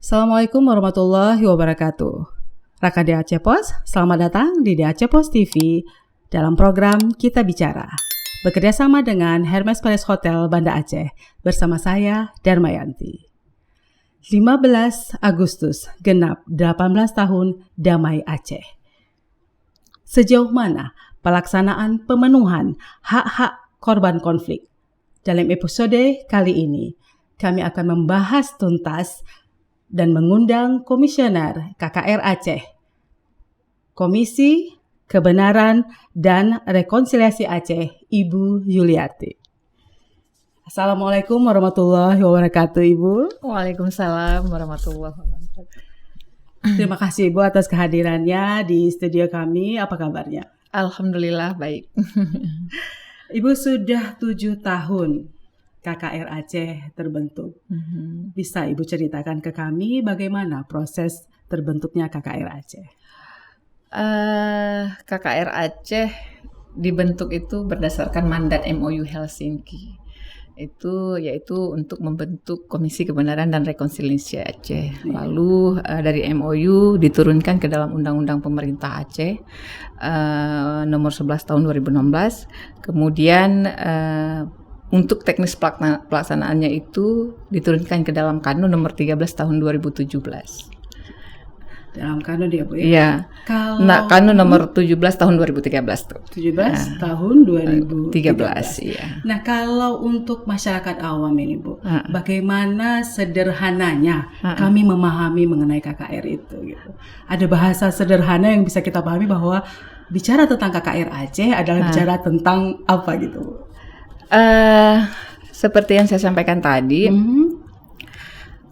Assalamualaikum warahmatullahi wabarakatuh. Raka di Aceh Pos, selamat datang di Aceh Pos TV dalam program Kita Bicara. Bekerjasama dengan Hermes Palace Hotel Banda Aceh bersama saya Darmayanti. 15 Agustus genap 18 tahun Damai Aceh. Sejauh mana pelaksanaan pemenuhan hak-hak korban konflik? Dalam episode kali ini, kami akan membahas tuntas dan mengundang Komisioner KKR Aceh, Komisi Kebenaran dan Rekonsiliasi Aceh, Ibu Yuliati. Assalamualaikum warahmatullahi wabarakatuh, Ibu. Waalaikumsalam warahmatullahi wabarakatuh. Terima kasih, Ibu, atas kehadirannya di studio kami. Apa kabarnya? Alhamdulillah baik. Ibu, sudah 7 tahun KKR Aceh terbentuk. Bisa Ibu ceritakan ke kami bagaimana proses terbentuknya KKR Aceh? KKR Aceh dibentuk itu berdasarkan mandat MOU Helsinki. Itu yaitu untuk membentuk Komisi Kebenaran dan Rekonsiliasi Aceh. Lalu dari MOU diturunkan ke dalam Undang-Undang Pemerintah Aceh nomor 11 tahun 2016. Kemudian untuk teknis pelaksanaannya itu diturunkan ke dalam Kanun nomor 13 tahun 2017. Dalam Kanun ya, Bu? Iya. Kanun nomor 17 tahun 2013 tuh. 17 tahun 2013. Iya. Nah, kalau untuk masyarakat awam ini, Bu, bagaimana sederhananya kami memahami mengenai KKR itu gitu. Ada bahasa sederhana yang bisa kita pahami bahwa bicara tentang KKR Aceh adalah bicara tentang apa gitu, Bu? Seperti yang saya sampaikan tadi,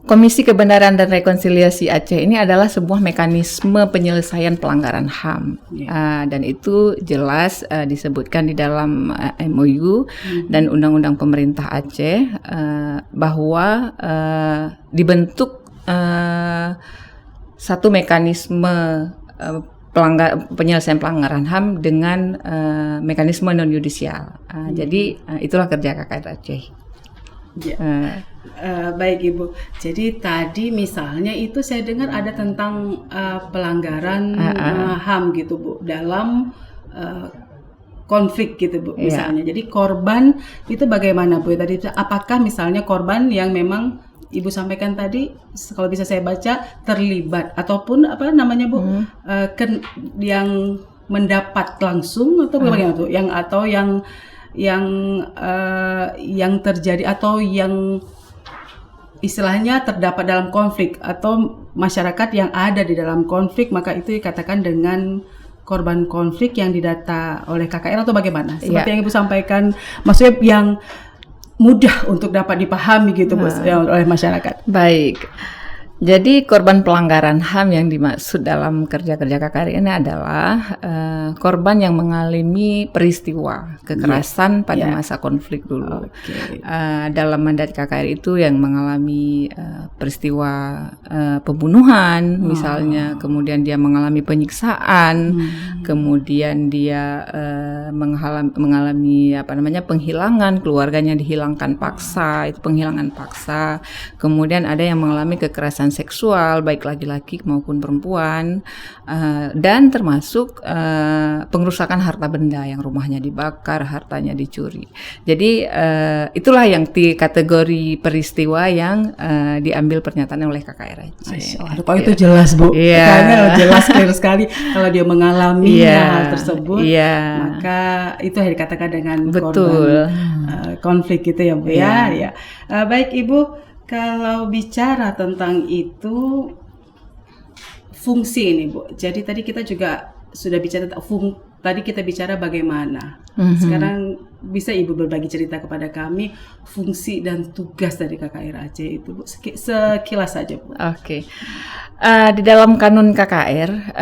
Komisi Kebenaran dan Rekonsiliasi Aceh ini adalah sebuah mekanisme penyelesaian pelanggaran HAM, dan itu jelas disebutkan di dalam MOU dan Undang-Undang Pemerintah Aceh bahwa dibentuk satu mekanisme penyelesaian pelanggaran HAM dengan mekanisme non-yudisial. Jadi itulah kerja KKR Aceh. Ya. Baik, Ibu. Jadi tadi misalnya itu saya dengar ada tentang pelanggaran HAM gitu, Bu, dalam konflik gitu, Bu, misalnya. Jadi korban itu bagaimana, Bu? Tadi apakah misalnya korban yang memang Ibu sampaikan tadi, kalau bisa saya baca, terlibat ataupun apa namanya, Bu, yang mendapat langsung atau bagaimana tuh, yang terjadi atau yang istilahnya terdapat dalam konflik atau masyarakat yang ada di dalam konflik, maka itu dikatakan dengan korban konflik yang didata oleh KKR atau bagaimana? Seperti yang Ibu sampaikan, maksudnya yang mudah untuk dapat dipahami gitu, Bu, oleh masyarakat. Baik. Jadi korban pelanggaran HAM yang dimaksud dalam kerja-kerja KKR ini adalah korban yang mengalami peristiwa kekerasan pada masa konflik dulu. Dalam mandat KKR itu yang mengalami peristiwa pembunuhan misalnya, kemudian dia mengalami penyiksaan, kemudian dia mengalami penghilangan, keluarganya dihilangkan paksa, itu penghilangan paksa. Kemudian ada yang mengalami kekerasan seksual baik laki-laki maupun perempuan, dan termasuk pengerusakan harta benda yang rumahnya dibakar, hartanya dicuri. Jadi itulah yang di kategori peristiwa yang diambil pernyataan oleh KKR Aceh. Kalau itu jelas, Bu. Karena jelas clear sekali kalau dia mengalami hal tersebut, maka itu yang dikatakan dengan korban konflik gitu ya, Bu, ya. Baik, Ibu. Kalau bicara tentang itu fungsi ini, Bu. Jadi tadi kita juga sudah bicara tadi kita bicara bagaimana. Sekarang bisa Ibu berbagi cerita kepada kami fungsi dan tugas dari KKR Aceh itu, Bu. Sekilas saja, Bu. Oke. Di dalam kanun KKR,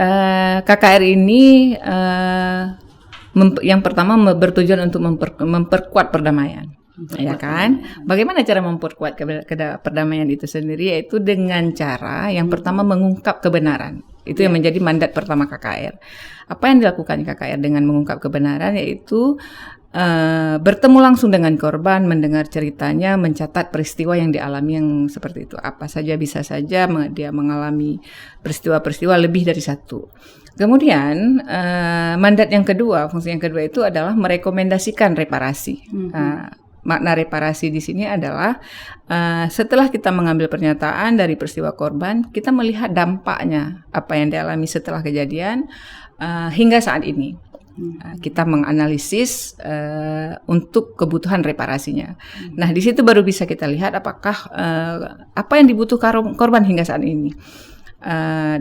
KKR ini yang pertama bertujuan untuk memperkuat perdamaian. Ya kan? Bagaimana cara memperkuat perdamaian itu sendiri? Yaitu dengan cara yang pertama mengungkap kebenaran. Itu yang menjadi mandat pertama KKR. Apa yang dilakukan KKR dengan mengungkap kebenaran yaitu bertemu langsung dengan korban, mendengar ceritanya, mencatat peristiwa yang dialami yang seperti itu. Apa saja, bisa saja dia mengalami peristiwa-peristiwa lebih dari satu. Kemudian mandat yang kedua, fungsi yang kedua itu adalah merekomendasikan reparasi. Makna reparasi di sini adalah setelah kita mengambil pernyataan dari peristiwa korban, kita melihat dampaknya apa yang dialami setelah kejadian hingga saat ini. Kita menganalisis untuk kebutuhan reparasinya. Nah, di situ baru bisa kita lihat apakah apa yang dibutuhkan korban hingga saat ini.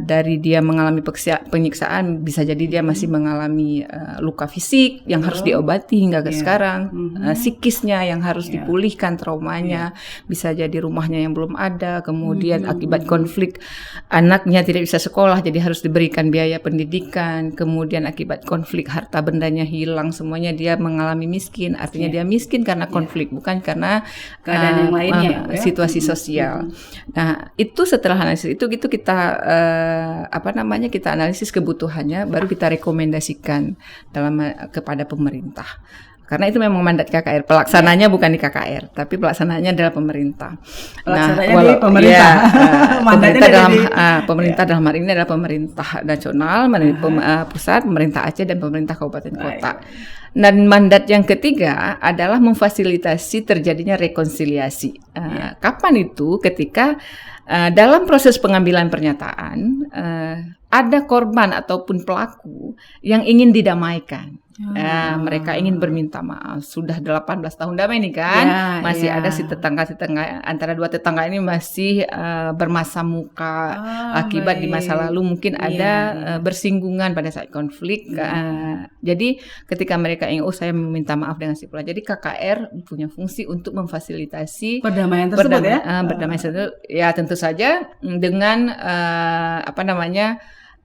Dari dia mengalami penyiksaan, bisa jadi dia masih mengalami luka fisik yang harus diobati hingga ke sekarang, psikisnya yang harus dipulihkan traumanya, bisa jadi rumahnya yang belum ada, kemudian akibat konflik anaknya tidak bisa sekolah jadi harus diberikan biaya pendidikan, kemudian akibat konflik harta bendanya hilang semuanya, dia mengalami miskin, artinya dia miskin karena konflik, bukan karena keadaan yang lainnya, situasi sosial. Nah, itu setelah analisis itu kita kita analisis kebutuhannya, baru kita rekomendasikan kepada pemerintah. Karena itu memang mandat KKR. Pelaksananya bukan di KKR, tapi pelaksananya adalah pemerintah. Pelaksananya di pemerintah. Pemerintah dalam hal ini adalah pemerintah nasional, pusat, pemerintah Aceh dan pemerintah kabupaten kota. Dan mandat yang ketiga adalah memfasilitasi terjadinya rekonsiliasi. Kapan itu? Ketika dalam proses pengambilan pernyataan ada korban ataupun pelaku yang ingin didamaikan. Mereka ingin berminta maaf. Sudah 18 tahun damai nih kan, masih ada si tetangga antara dua tetangga ini masih bermasa muka akibat di masa lalu mungkin ada bersinggungan pada saat konflik. Jadi ketika mereka ingin, saya meminta maaf dengan si pelaku. Jadi KKR punya fungsi untuk memfasilitasi perdamaian tersebut berdamai tersebut. Ya tentu saja dengan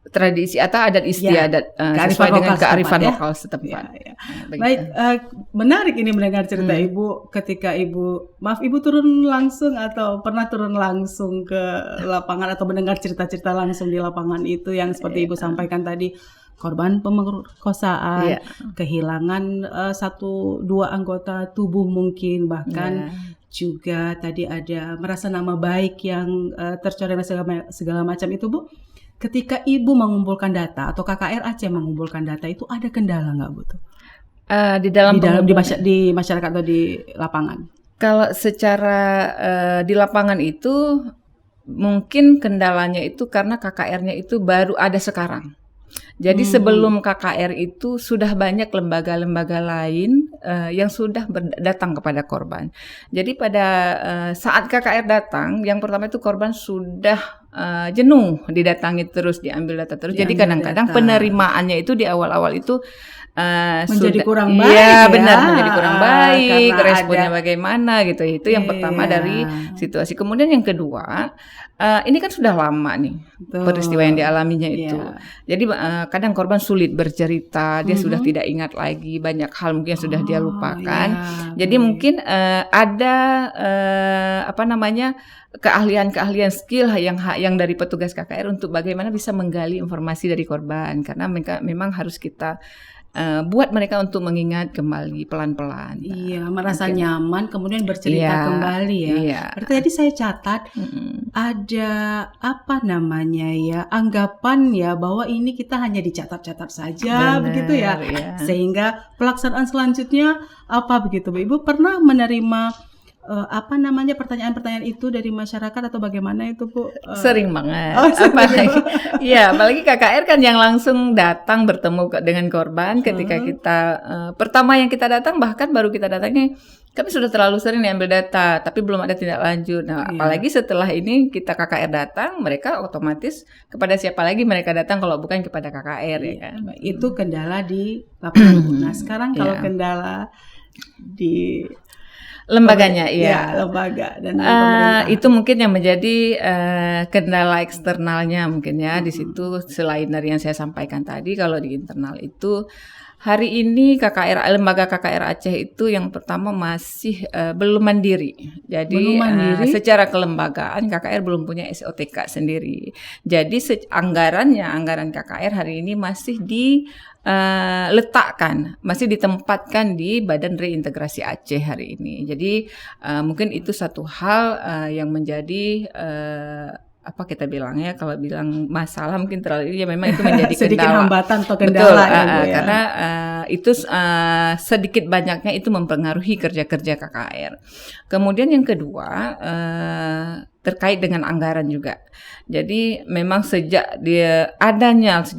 tradisi atau adat istiadat sesuai dengan kearifan lokal setempat. Baik, menarik ini mendengar cerita Ibu ketika Ibu turun langsung atau pernah turun langsung ke lapangan atau mendengar cerita-cerita langsung di lapangan itu yang seperti Ibu sampaikan tadi, korban pemerkosaan, kehilangan 1-2 anggota tubuh mungkin, bahkan juga tadi ada merasa nama baik yang tercoreng segala macam itu, Bu. Ketika Ibu mengumpulkan data atau KKR Aceh mengumpulkan data itu ada kendala nggak, Bu? Di masyarakat atau di lapangan? Kalau secara di lapangan itu mungkin kendalanya itu karena KKR-nya itu baru ada sekarang. Jadi sebelum KKR itu sudah banyak lembaga-lembaga lain yang sudah datang kepada korban. Jadi pada saat KKR datang, yang pertama itu korban sudah jenuh didatangi terus, diambil data terus. Jadi kadang-kadang penerimaannya itu di awal-awal itu menjadi kurang baik. Iya, benar, menjadi kurang baik. Responnya bagaimana gitu. Itu yang pertama dari situasi. Kemudian yang kedua, ini kan sudah lama nih peristiwa yang dialaminya itu. Jadi kadang korban sulit bercerita, dia sudah tidak ingat lagi, banyak hal mungkin yang sudah dia lupakan. Jadi mungkin ada keahlian skill yang dari petugas KKR untuk bagaimana bisa menggali informasi dari korban, karena mereka memang harus kita buat mereka untuk mengingat kembali pelan-pelan. Iya, merasa nyaman kemudian bercerita kembali ya. Iya. Berarti tadi saya catat ada anggapan bahwa ini kita hanya dicatat-catat saja. Bener, begitu ya. Sehingga pelaksanaan selanjutnya apa begitu, Bu? Ibu pernah menerima pertanyaan-pertanyaan itu dari masyarakat atau bagaimana itu, Bu? Sering banget. Apalagi KKR kan yang langsung datang bertemu dengan korban ketika kita pertama yang kita datang, bahkan baru kita datangnya kami sudah terlalu sering diambil data tapi belum ada tindak lanjut. Nah, apalagi setelah ini kita KKR datang, mereka otomatis kepada siapa lagi mereka datang kalau bukan kepada KKR ya kan. Itu kendala di lapangan. Nah, sekarang kalau kendala di lembaganya, lembaga dan pemerintah. Itu mungkin yang menjadi kendala eksternalnya mungkin ya. Di situ selain dari yang saya sampaikan tadi, kalau di internal itu hari ini lembaga KKR Aceh itu yang pertama masih belum mandiri. Jadi secara kelembagaan KKR belum punya SOTK sendiri. Jadi anggaran KKR hari ini masih masih ditempatkan di Badan Reintegrasi Aceh hari ini. Jadi mungkin itu satu hal yang menjadi apa kita bilangnya, kalau bilang masalah mungkin terlalu, ya memang itu menjadi sedikit kendala. hambatan atau kendala. Betul, karena itu sedikit banyaknya itu mempengaruhi kerja-kerja KKR. Kemudian yang kedua terkait dengan anggaran juga. Jadi memang sejak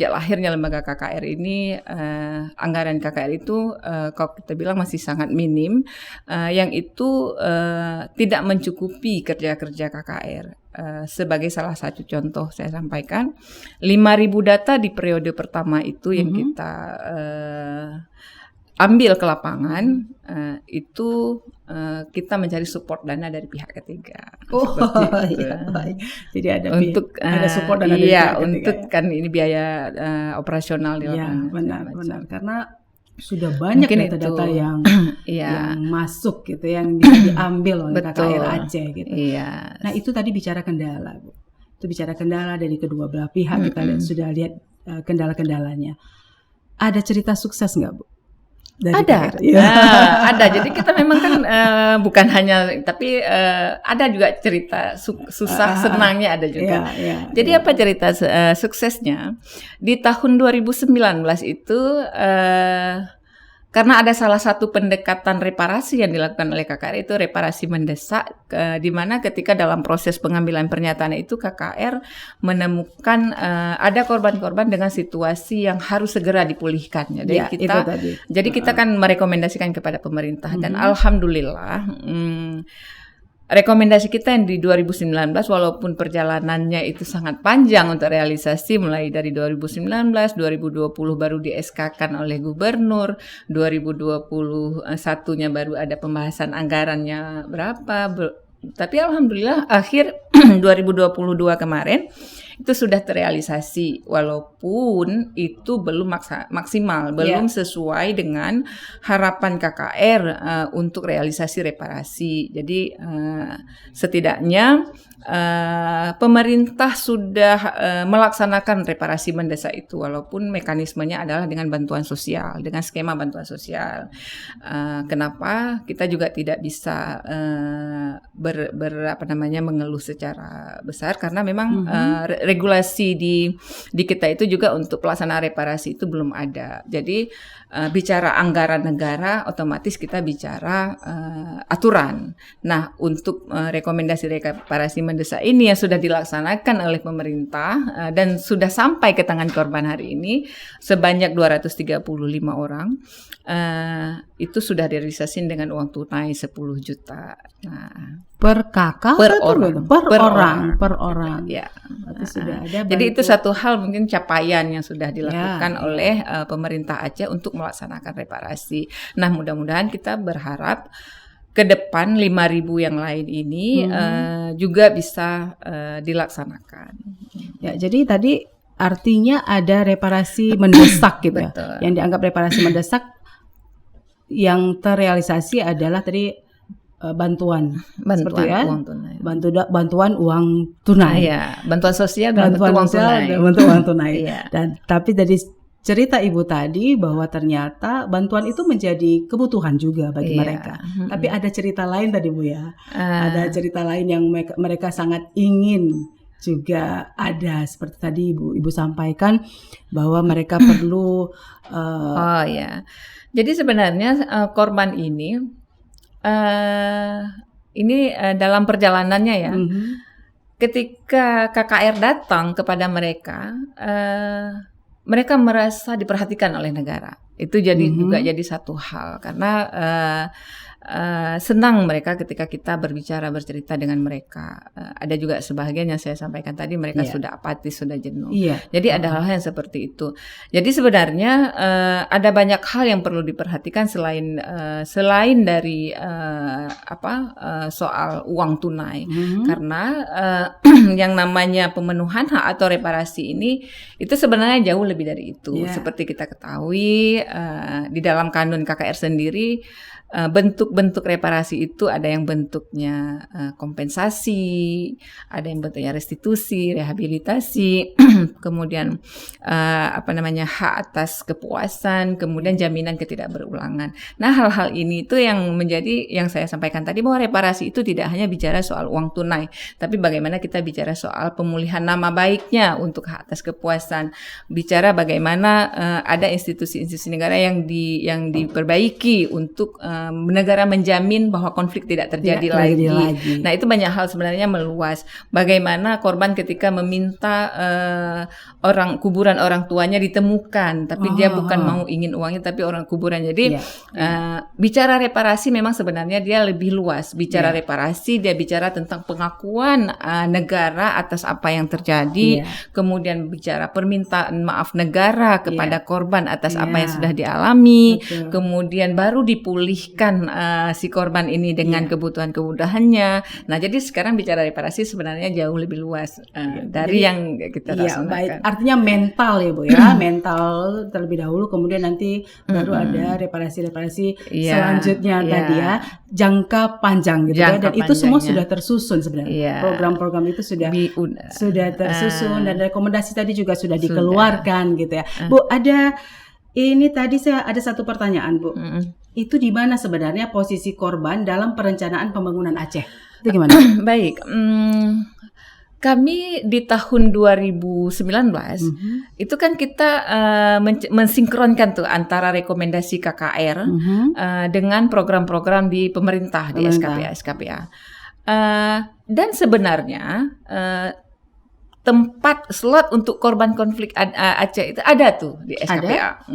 lahirnya lembaga KKR ini, anggaran KKR itu kalau kita bilang masih sangat minim, yang itu tidak mencukupi kerja-kerja KKR. Sebagai salah satu contoh saya sampaikan, 5.000 data di periode pertama itu yang kita ambil ke lapangan, itu kita mencari support dana dari pihak ketiga. Iya, baik. Jadi ada support dana dari pihak ketiga. Untuk kan ini biaya operasional di lapangan. Benar. Karena sudah banyak data-data yang masuk gitu, yang diambil oleh KKR Aceh gitu. Nah itu tadi bicara kendala, Bu. Itu bicara kendala dari kedua belah pihak. Kita sudah lihat kendala-kendalanya. Ada cerita sukses nggak, Bu? Ada. Jadi kita memang kan bukan hanya, tapi ada juga cerita susah, senangnya ada juga. Jadi apa cerita suksesnya? Di tahun 2019 itu karena ada salah satu pendekatan reparasi yang dilakukan oleh KKR, itu reparasi mendesak, di mana ketika dalam proses pengambilan pernyataan itu KKR menemukan ada korban-korban dengan situasi yang harus segera dipulihkan. Jadi kita kan merekomendasikan kepada pemerintah, dan alhamdulillah rekomendasi kita yang di 2019, walaupun perjalanannya itu sangat panjang untuk realisasi, mulai dari 2019, 2020 baru di SK-kan oleh gubernur, 2021-nya baru ada pembahasan anggarannya berapa, tapi alhamdulillah akhir 2022 kemarin itu sudah terrealisasi, walaupun itu belum maksimal, belum sesuai dengan harapan KKR untuk realisasi reparasi. Jadi setidaknya pemerintah sudah melaksanakan reparasi mendesak itu, walaupun mekanismenya adalah dengan bantuan sosial, dengan skema bantuan sosial. Kenapa kita juga tidak bisa mengeluh secara besar, karena memang regulasi di kita itu juga untuk pelaksanaan reparasi itu belum ada. Jadi bicara anggaran negara, otomatis kita bicara aturan. Nah, untuk rekomendasi reparasi mendesak ini yang sudah dilaksanakan oleh pemerintah dan sudah sampai ke tangan korban hari ini sebanyak 235 orang, itu sudah direalisasi dengan uang tunai 10 juta. Nah, per kakak? Per orang. Ya. Sudah ada. Jadi itu satu hal mungkin capaian yang sudah dilakukan oleh pemerintah Aceh untuk melaksanakan reparasi. Nah, mudah-mudahan kita berharap ke depan 5.000 yang lain ini juga bisa dilaksanakan. Ya, jadi tadi artinya ada reparasi mendesak gitu ya. Yang dianggap reparasi mendesak yang terrealisasi adalah tadi bantuan ya? Uang tunai. Bantuan uang tunai. Bantuan sosial dan bantuan uang tunai. Iya. Dan tapi dari cerita Ibu tadi bahwa ternyata bantuan itu menjadi kebutuhan juga bagi mereka. Tapi ada cerita lain tadi, Bu ya. Ada cerita lain yang mereka sangat ingin juga ada, seperti tadi Ibu sampaikan bahwa mereka perlu Jadi sebenarnya korban ini dalam perjalanannya ya, ketika KKR datang kepada mereka, mereka merasa diperhatikan oleh negara. Itu juga jadi satu hal, karena senang mereka ketika kita bercerita dengan mereka. Ada juga sebagian yang saya sampaikan tadi mereka sudah apatis, sudah jenuh. Jadi ada hal-hal yang seperti itu. Jadi sebenarnya ada banyak hal yang perlu diperhatikan selain dari soal uang tunai. Karena yang namanya pemenuhan hak atau reparasi ini itu sebenarnya jauh lebih dari itu. Seperti kita ketahui di dalam kanun KKR sendiri, bentuk-bentuk reparasi itu ada yang bentuknya kompensasi, ada yang bentuknya restitusi, rehabilitasi, kemudian hak atas kepuasan, kemudian jaminan ketidakberulangan. Nah, hal-hal ini itu yang menjadi yang saya sampaikan tadi, bahwa reparasi itu tidak hanya bicara soal uang tunai, tapi bagaimana kita bicara soal pemulihan nama baiknya untuk hak atas kepuasan, bicara bagaimana ada institusi-institusi negara yang diperbaiki untuk negara menjamin bahwa konflik tidak terjadi lagi. Nah, itu banyak hal sebenarnya meluas. Bagaimana korban ketika meminta kuburan orang tuanya ditemukan, tapi dia bukan ingin uangnya, tapi orang kuburan. Jadi bicara reparasi memang sebenarnya dia lebih luas. Bicara reparasi, dia bicara tentang pengakuan negara atas apa yang terjadi, kemudian bicara permintaan maaf negara kepada korban atas apa yang sudah dialami, kemudian baru dipulihkan si korban ini dengan kebutuhan-kebutuhannya. Nah, jadi sekarang bicara reparasi sebenarnya jauh lebih luas dari yang kita laksanakan. Baik. Artinya mental ya Bu ya, mental terlebih dahulu, kemudian nanti baru ada reparasi-reparasi selanjutnya tadi ya, jangka panjang gitu dan itu semua sudah tersusun sebenarnya. Program-program itu sudah tersusun dan rekomendasi tadi juga sudah dikeluarkan gitu ya. Bu, ini tadi saya ada satu pertanyaan Bu. Itu di mana sebenarnya posisi korban dalam perencanaan pembangunan Aceh? Itu gimana? Baik, kami di tahun 2019 itu kan kita mensinkronkan tuh antara rekomendasi KKR dengan program-program di pemerintah di SKPA. Dan sebenarnya tempat slot untuk korban konflik Aceh itu ada tuh di SKPA.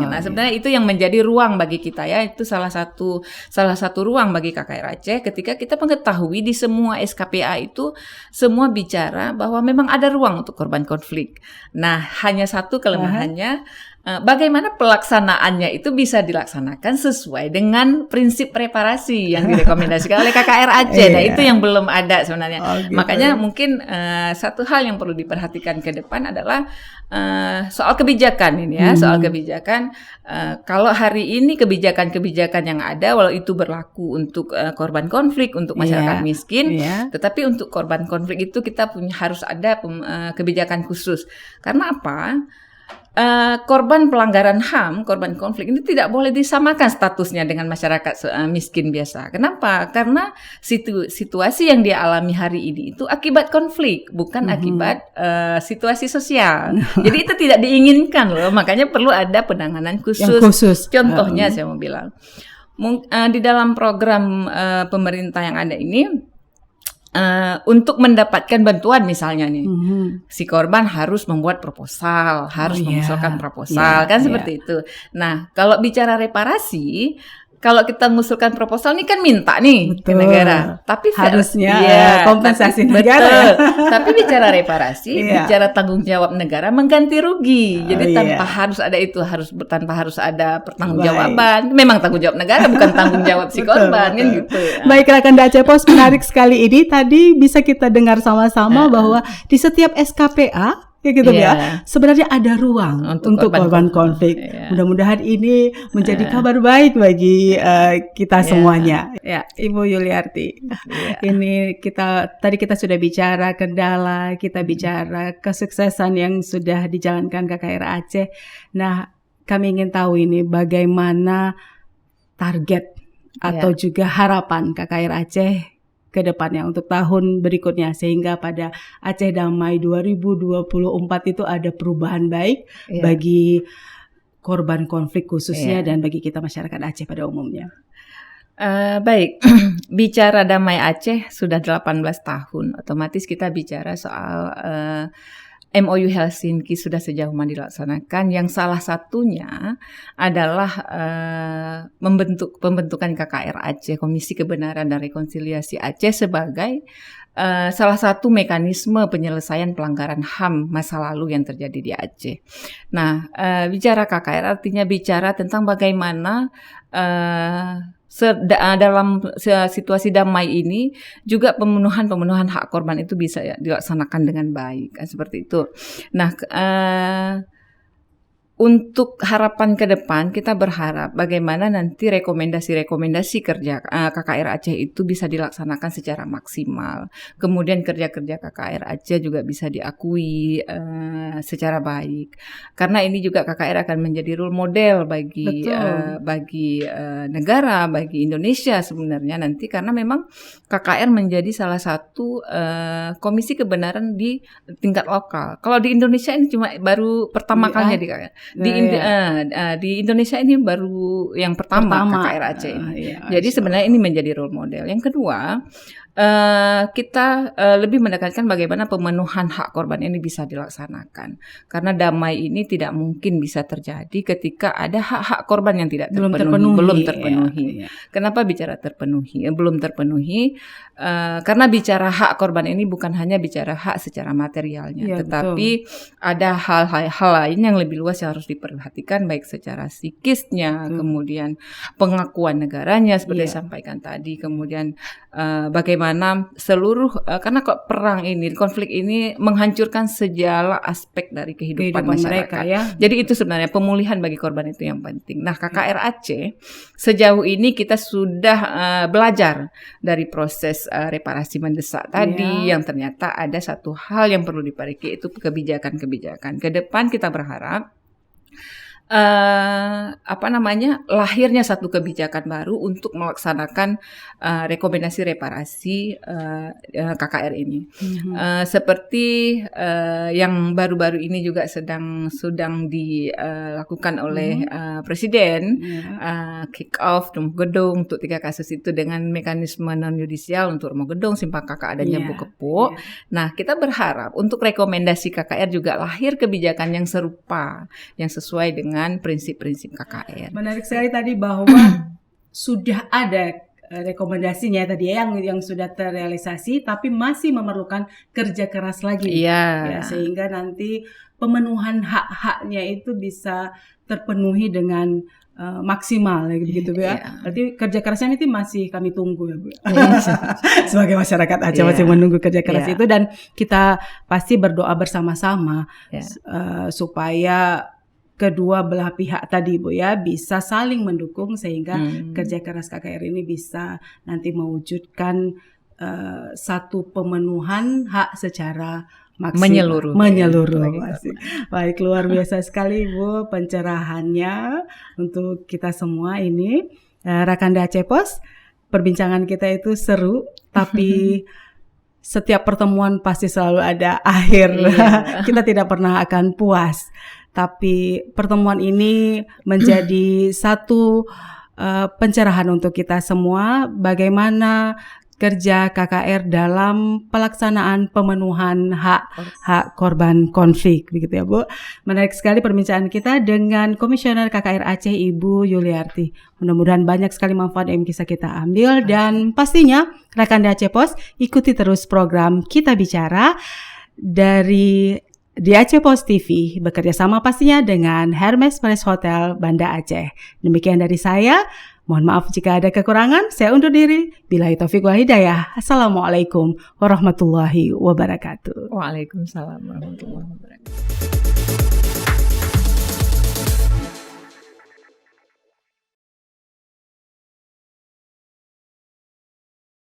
Nah, sebenarnya itu yang menjadi ruang bagi kita ya. Itu salah satu ruang bagi KKR Aceh ketika kita mengetahui di semua SKPA itu semua bicara bahwa memang ada ruang untuk korban konflik. Nah, hanya satu kelemahannya, bagaimana pelaksanaannya itu bisa dilaksanakan sesuai dengan prinsip reparasi yang direkomendasikan oleh KKR Aceh. Nah, itu yang belum ada sebenarnya. Makanya mungkin satu hal yang perlu diperhatikan ke depan adalah soal kebijakan ini ya. Soal kebijakan, kalau hari ini kebijakan-kebijakan yang ada, walau itu berlaku untuk korban konflik, untuk masyarakat miskin, tetapi untuk korban konflik itu kita harus ada kebijakan khusus. Karena apa? Korban pelanggaran HAM, korban konflik ini tidak boleh disamakan statusnya dengan masyarakat miskin biasa. Kenapa? Karena situasi yang dia alami hari ini itu akibat konflik, bukan akibat situasi sosial. Jadi itu tidak diinginkan loh, makanya perlu ada penanganan khusus. Contohnya saya mau bilang, di dalam program pemerintah yang ada ini, untuk mendapatkan bantuan misalnya nih, si korban harus membuat proposal, mengusulkan proposal, seperti itu. Nah, kalau bicara reparasi, kalau kita mengusulkan proposal ini kan minta nih ke negara, tapi harusnya kompensasi negara. Tapi bicara reparasi, bicara tanggung jawab negara mengganti rugi. Jadi tanpa harus ada pertanggungjawaban. Memang tanggung jawab negara, bukan tanggung jawab si korban kan gitu. Baik, rekan Aceh Pos, menarik sekali ini. Tadi bisa kita dengar sama-sama bahwa di setiap SKPA kayak gitu ya. Sebenarnya ada ruang untuk korban konflik. Mudah-mudahan ini menjadi kabar baik bagi kita semuanya. Ya, Ibu Yuliarti. Ini tadi kita sudah bicara kendala, kita bicara kesuksesan yang sudah dijalankan KKR Aceh. Nah, kami ingin tahu ini bagaimana target atau juga harapan KKR Aceh ke depannya untuk tahun berikutnya, sehingga pada Aceh Damai 2024 itu ada perubahan baik bagi korban konflik khususnya dan bagi kita masyarakat Aceh pada umumnya. Baik, bicara Damai Aceh sudah 18 tahun, otomatis kita bicara soal MOU Helsinki sudah sejauh mana dilaksanakan, yang salah satunya adalah pembentukan KKR Aceh, Komisi Kebenaran dan Rekonsiliasi Aceh, sebagai salah satu mekanisme penyelesaian pelanggaran HAM masa lalu yang terjadi di Aceh. Nah, bicara KKR artinya bicara tentang bagaimana dalam situasi damai ini juga pemenuhan hak korban itu bisa dilaksanakan dengan baik, seperti itu. Nah, untuk harapan ke depan, kita berharap bagaimana nanti rekomendasi kerja KKR Aceh itu bisa dilaksanakan secara maksimal. Kemudian kerja-kerja KKR Aceh juga bisa diakui secara baik. Karena ini juga KKR akan menjadi role model bagi negara, bagi Indonesia sebenarnya nanti, karena memang KKR menjadi salah satu komisi kebenaran di tingkat lokal. Kalau di Indonesia ini cuma baru pertama kalinya di KKR. Di Indonesia ini baru yang pertama KKR Aceh ini. Jadi sebenarnya ini menjadi role model. Yang kedua, kita lebih menekankan bagaimana pemenuhan hak korban ini bisa dilaksanakan. Karena damai ini tidak mungkin bisa terjadi ketika ada hak-hak korban yang belum terpenuhi. Kenapa bicara belum terpenuhi? Karena bicara hak korban ini bukan hanya bicara hak secara materialnya, tetapi ada hal-hal lain yang lebih luas yang harus diperhatikan, baik secara psikisnya, kemudian pengakuan negaranya seperti disampaikan tadi, kemudian bagaimana karena konflik ini menghancurkan segala aspek dari kehidupan masyarakat. Mereka, Jadi itu sebenarnya pemulihan bagi korban itu yang penting. Nah, KKR Aceh sejauh ini kita sudah belajar dari proses reparasi mendesak tadi, yang ternyata ada satu hal yang perlu diperbaiki, itu kebijakan-kebijakan. Ke depan kita berharap lahirnya satu kebijakan baru untuk melaksanakan rekomendasi reparasi KKR ini. Seperti yang baru-baru ini juga sedang dilakukan oleh Presiden, kick off Rumah Gedung untuk 3 kasus itu dengan mekanisme non-yudisial untuk Rumah Gedung, Simpang Kakak adanya Bukepuk. Nah, kita berharap untuk rekomendasi KKR juga lahir kebijakan yang serupa, yang sesuai dengan prinsip-prinsip KKR. Menarik sekali tadi bahwa sudah ada rekomendasinya tadi yang sudah terrealisasi, tapi masih memerlukan kerja keras lagi. Sehingga nanti pemenuhan hak-haknya itu bisa terpenuhi dengan maksimal gitu ya. Berarti kerja kerasnya itu masih kami tunggu ya, Bu. Sebagai masyarakat Aceh masih menunggu kerja keras itu, dan kita pasti berdoa bersama-sama supaya kedua belah pihak tadi, Bu ya, bisa saling mendukung sehingga kerja keras KKR ini bisa nanti mewujudkan satu pemenuhan hak secara maksimal, menyeluruh. Baik, luar biasa sekali, Bu, pencerahannya untuk kita semua ini. Rakanda Aceh Pos, perbincangan kita itu seru, tapi setiap pertemuan pasti selalu ada akhir. Kita tidak pernah akan puas. Tapi pertemuan ini menjadi satu pencerahan untuk kita semua, bagaimana kerja KKR dalam pelaksanaan pemenuhan hak korban konflik, begitu ya, Bu. Menarik sekali perbincangan kita dengan Komisioner KKR Aceh, Ibu Yuliarti. Mudah-mudahan banyak sekali manfaat yang bisa kita ambil, dan pastinya Rakanda Aceh Pos ikuti terus program Kita Bicara di Aceh Post TV, bekerja sama pastinya dengan Hermes Palace Hotel Banda Aceh. Demikian dari saya. Mohon maaf jika ada kekurangan. Saya undur diri. Billahi taufiq wal hidayah. Assalamualaikum warahmatullahi wabarakatuh. Waalaikumsalam warahmatullahi wabarakatuh.